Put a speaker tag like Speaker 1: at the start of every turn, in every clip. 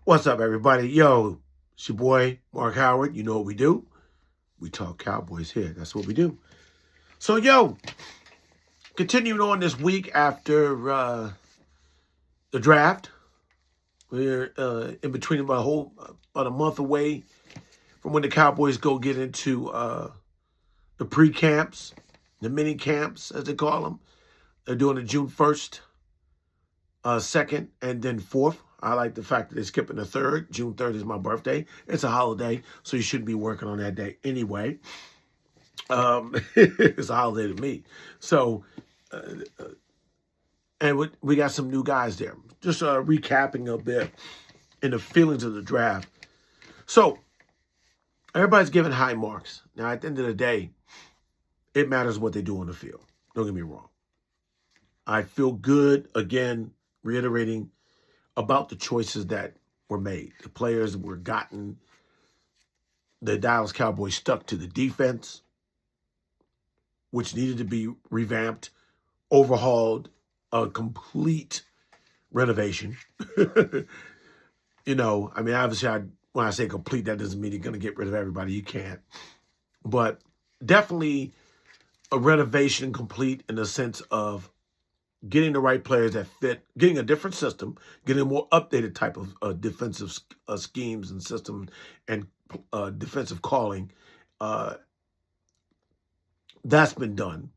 Speaker 1: What's up, everybody? Yo, it's your boy, Mark Howard. You know what we do? We talk Cowboys here. That's what we do. So, continuing on this week after the draft, we're in between about a month away from when the Cowboys go get into the pre-camps, the mini camps, as they call them. They're doing it June 1st, 2nd, and then 4th. I like the fact that they're skipping the 3rd. June 3rd is my birthday. It's a holiday, so you shouldn't be working on that day anyway. It's a holiday to me. So, and we got some new guys there. Just recapping a bit in the feelings of the draft. So, everybody's giving high marks. Now, at the end of the day, it matters what they do on the field. Don't get me wrong. I feel good, again, reiterating, about the choices that were made. The players were gotten. The Dallas Cowboys stuck to the defense, which needed to be revamped, overhauled, a complete renovation. Obviously, when I say complete, that doesn't mean you're going to get rid of everybody. You can't. But definitely a renovation complete in the sense of getting the right players that fit, getting a different system, getting a more updated type of defensive schemes and system and defensive calling. That's been done.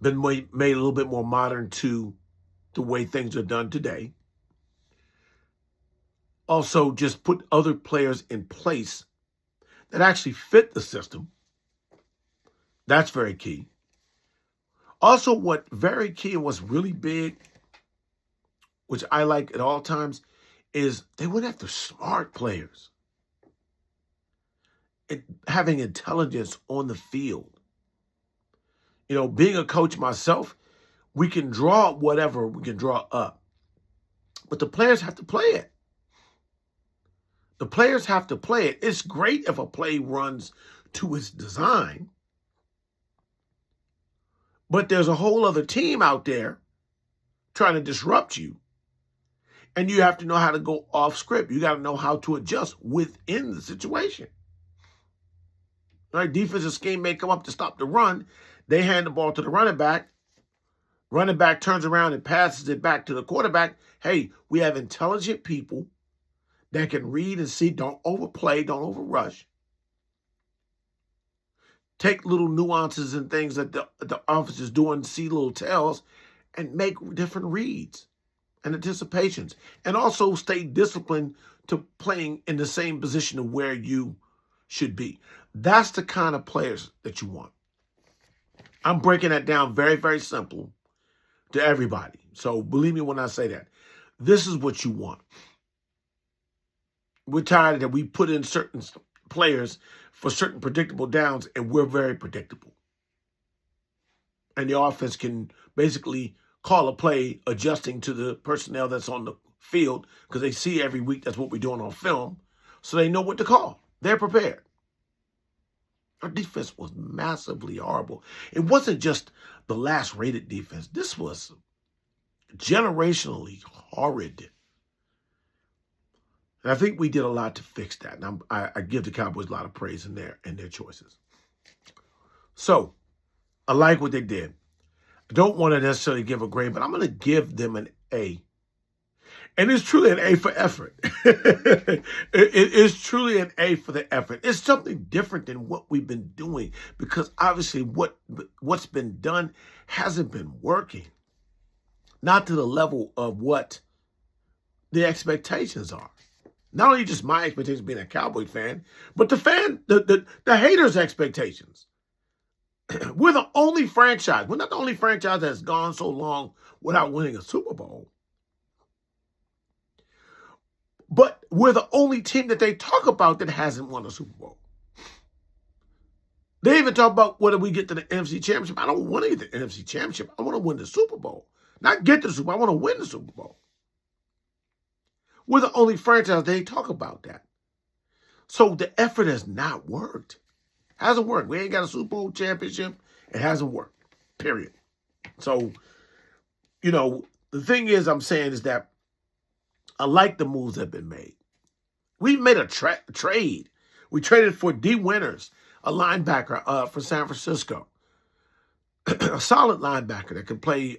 Speaker 1: Been made a little bit more modern to the way things are done today. Also, just put other players in place that actually fit the system. That's very key. Also, what very key and what's really big, which I like at all times, is they went after smart players. Having intelligence on the field. Being a coach myself, we can draw whatever we can draw up. But the players have to play it. The players have to play it. It's great if a play runs to its design. But there's a whole other team out there trying to disrupt you. And you have to know how to go off script. You got to know how to adjust within the situation. Right? Defensive scheme may come up to stop the run. They hand the ball to the running back. Running back turns around and passes it back to the quarterback. Hey, we have intelligent people that can read and see. Don't overplay. Don't overrush. Take little nuances and things that the offense is doing, see little tells, and make different reads and anticipations. And also stay disciplined to playing in the same position of where you should be. That's the kind of players that you want. I'm breaking that down very, very simple to everybody. So believe me when I say that. This is what you want. We're tired that we put in certain players for certain predictable downs, and we're very predictable. And the offense can basically call a play adjusting to the personnel that's on the field because they see every week that's what we're doing on film, so they know what to call. They're prepared. Our defense was massively horrible. It wasn't just the last rated defense. This was generationally horrid. And I think we did a lot to fix that. And I give the Cowboys a lot of praise in their choices. So, I like what they did. I don't want to necessarily give a grade, but I'm going to give them an A. And it's truly an A for effort. It is truly an A for the effort. It's something different than what we've been doing because obviously what's been done hasn't been working. Not to the level of what the expectations are. Not only just my expectations being a Cowboy fan, but the haters' expectations. We're the only franchise. We're not the only franchise that's gone so long without winning a Super Bowl. But we're the only team that they talk about that hasn't won a Super Bowl. They even talk about whether we get to the NFC Championship. I don't want to get the NFC Championship. I want to win the Super Bowl. Not get the Super Bowl. I want to win the Super Bowl. We're the only franchise they talk about that. So the effort has not worked. Hasn't worked. We ain't got a Super Bowl championship. It hasn't worked. Period. So, the thing is I'm saying is that I like the moves that have been made. We made a trade. We traded for D. Winters, a linebacker for San Francisco, a solid linebacker that can play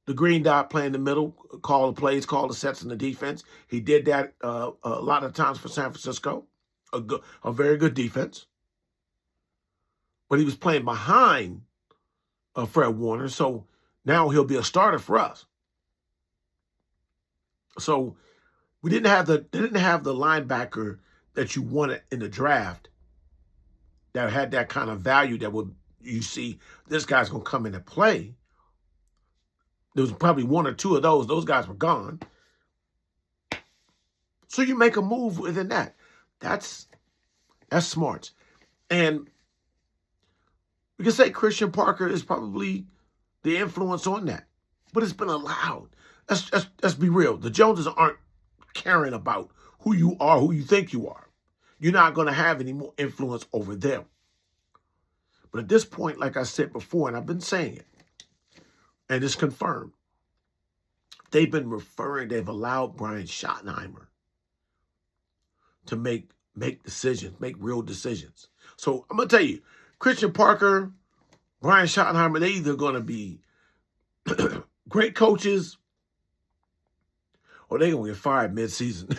Speaker 1: the green dot, play in the middle, call the plays, call the sets in the defense. He did that a lot of times for San Francisco, a very good defense. But he was playing behind Fred Warner, so now he'll be a starter for us. So they didn't have the linebacker that you wanted in the draft that had that kind of value that would you see this guy's gonna come in and play. There was probably one or two of those. Those guys were gone. So you make a move within that. That's smart. And we can say Christian Parker is probably the influence on that. But it's been allowed. Let's be real. The Joneses aren't caring about who you are, who you think you are. You're not going to have any more influence over them. But at this point, like I said before, and I've been saying it, and it's confirmed, they've allowed Brian Schottenheimer to make decisions, make real decisions. So I'm going to tell you, Christian Parker, Brian Schottenheimer, they're either going to be great coaches or they're going to get fired mid-season.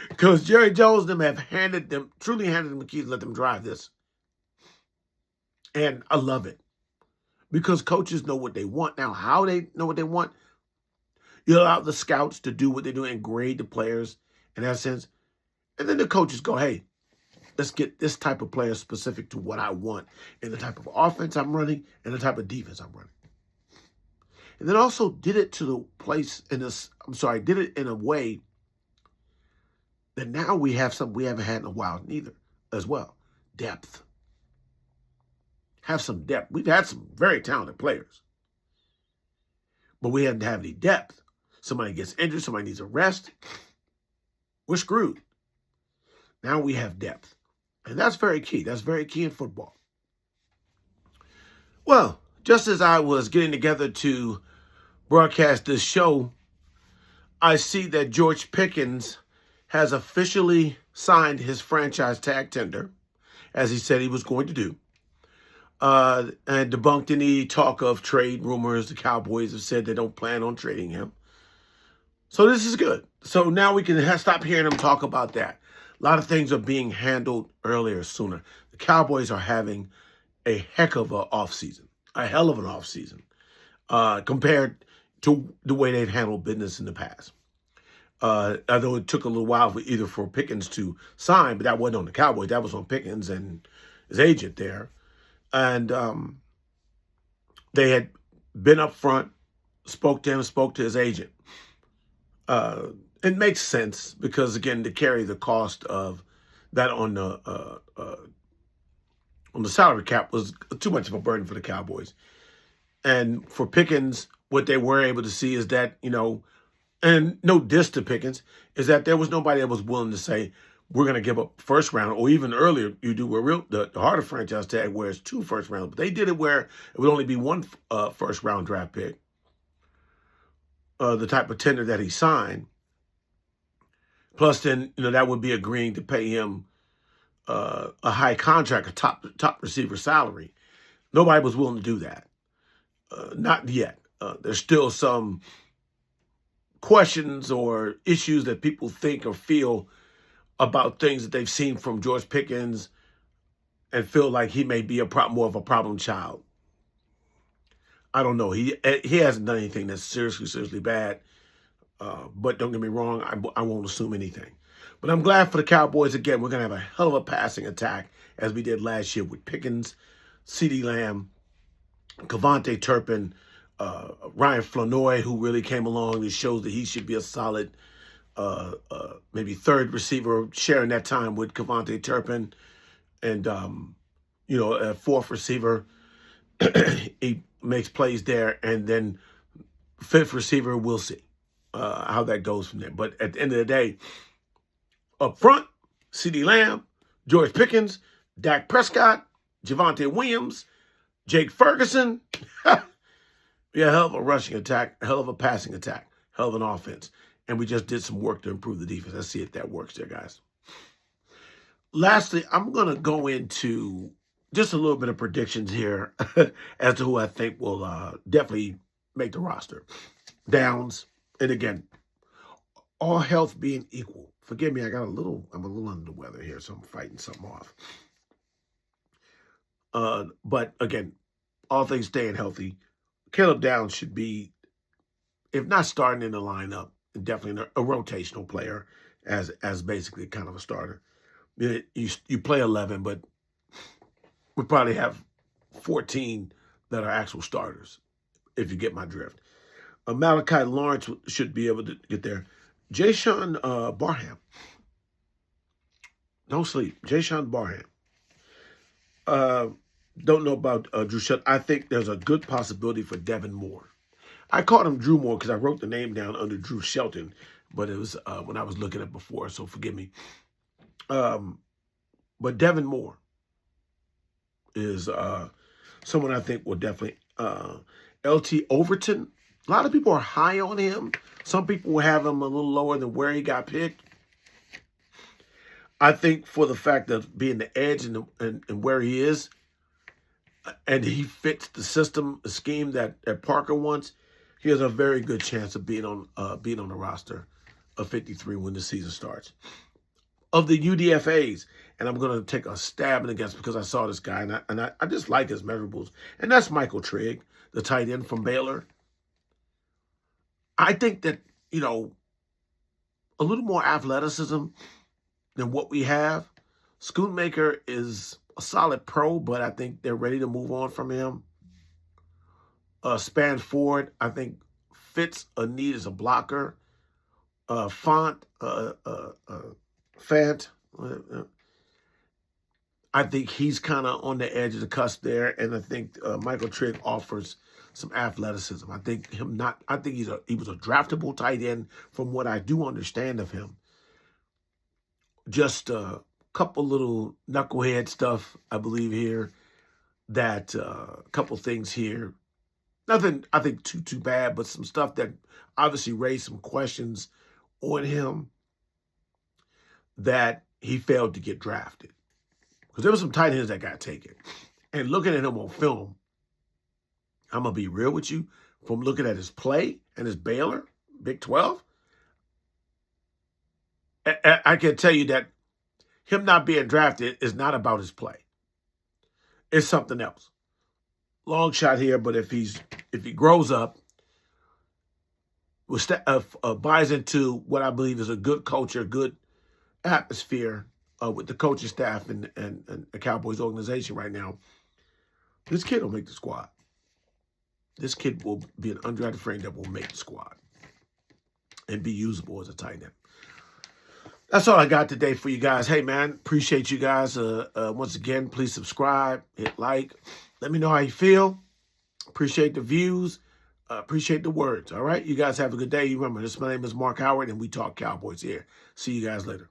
Speaker 1: Because Jerry Jones and them have truly handed them the keys to let them drive this. And I love it. Because coaches know what they want. Now, how they know what they want, you allow the scouts to do what they do and grade the players in that sense. And then the coaches go, hey, let's get this type of player specific to what I want and the type of offense I'm running and the type of defense I'm running. And then also did it to the place did it in a way that now we have something we haven't had in a while neither as well. Depth. Have some depth. We've had some very talented players. But we haven't had any depth. Somebody gets injured, somebody needs a rest. We're screwed. Now we have depth. And that's very key. That's very key in football. Well, just as I was getting together to broadcast this show, I see that George Pickens has officially signed his franchise tag tender, as he said he was going to do, and debunked any talk of trade rumors. The Cowboys have said they don't plan on trading him. So this is good. So now we can stop hearing them talk about that. A lot of things are being handled earlier, sooner. The Cowboys are having a heck of an offseason, a hell of an offseason, compared to the way they've handled business in the past. Although it took a little while for Pickens to sign, but that wasn't on the Cowboys. That was on Pickens and his agent there. And they had been up front, spoke to him, spoke to his agent. It makes sense because, again, to carry the cost of that on the salary cap was too much of a burden for the Cowboys. And for Pickens, what they were able to see is that, and no diss to Pickens, is that there was nobody that was willing to say, we're going to give up first round, or even earlier, you do where the harder franchise tag where it's 2 first rounds. But they did it where it would only be 1 first round draft pick, the type of tender that he signed. Plus, then, that would be agreeing to pay him a high contract, a top receiver salary. Nobody was willing to do that. Not yet. There's still some questions or issues that people think or feel about things that they've seen from George Pickens and feel like he may be more of a problem child. I don't know. He hasn't done anything that's seriously bad. But don't get me wrong, I won't assume anything. But I'm glad for the Cowboys. Again, we're going to have a hell of a passing attack as we did last year with Pickens, CeeDee Lamb, Kevontae Turpin, Ryan Flournoy, who really came along and shows that he should be a solid maybe third receiver, sharing that time with Kevontae Turpin. And, a fourth receiver. He makes plays there. And then fifth receiver, we'll see how that goes from there. But at the end of the day, up front, CeeDee Lamb, George Pickens, Dak Prescott, Javonte Williams, Jake Ferguson. Yeah, hell of a rushing attack, hell of a passing attack, hell of an offense. and we just did some work to improve the defense. Let's see if that works there, guys. Lastly, I'm going to go into just a little bit of predictions here as to who I think will definitely make the roster. Downs, and again, all health being equal. Forgive me, I'm a little under the weather here, so I'm fighting something off. But again, all things staying healthy, Caleb Downs should be, if not starting in the lineup, definitely a rotational player as basically kind of a starter. You play 11, but we probably have 14 that are actual starters, if you get my drift. Malachi Lawrence should be able to get there. Jayshon Barham. Don't sleep. Jayshon Barham. Don't know about Drew Shelton. I think there's a good possibility for Devin Moore. I called him Drew Moore because I wrote the name down under Drew Shelton, but it was when I was looking at before, so forgive me. But Devin Moore is someone I think will definitely. LT Overton. A lot of people are high on him. Some people will have him a little lower than where he got picked. I think for the fact of being the edge and where he is, and he fits the system, the scheme that Parker wants, he has a very good chance of being on the roster of 53 when the season starts. Of the UDFAs, and I'm going to take a stab against because I saw this guy, and I just like his measurables, and that's Michael Trigg, the tight end from Baylor. I think that, a little more athleticism than what we have. Schoonmaker is a solid pro, but I think they're ready to move on from him. Span Ford, I think, fits a need as a blocker. Fant, I think he's kind of on the edge of the cusp there, and I think Michael Trigg offers some athleticism. I think he was a draftable tight end from what I do understand of him. Just a couple little knucklehead stuff, I believe here. That a couple things here. Nothing, I think, too bad, but some stuff that obviously raised some questions on him that he failed to get drafted. Because there were some tight ends that got taken. And looking at him on film, I'm going to be real with you, from looking at his play and his Baylor, Big 12, I can tell you that him not being drafted is not about his play. It's something else. Long shot here, but if he grows up, buys into what I believe is a good culture, good atmosphere with the coaching staff and the Cowboys organization right now, this kid will make the squad. This kid will be an undrafted frame that will make the squad and be usable as a tight end. That's all I got today for you guys. Hey, man, appreciate you guys. Once again, please subscribe, hit like. Let me know how you feel. Appreciate the views. Appreciate the words. All right? You guys have a good day. Remember, my name is Mark Howard, and we talk Cowboys here. See you guys later.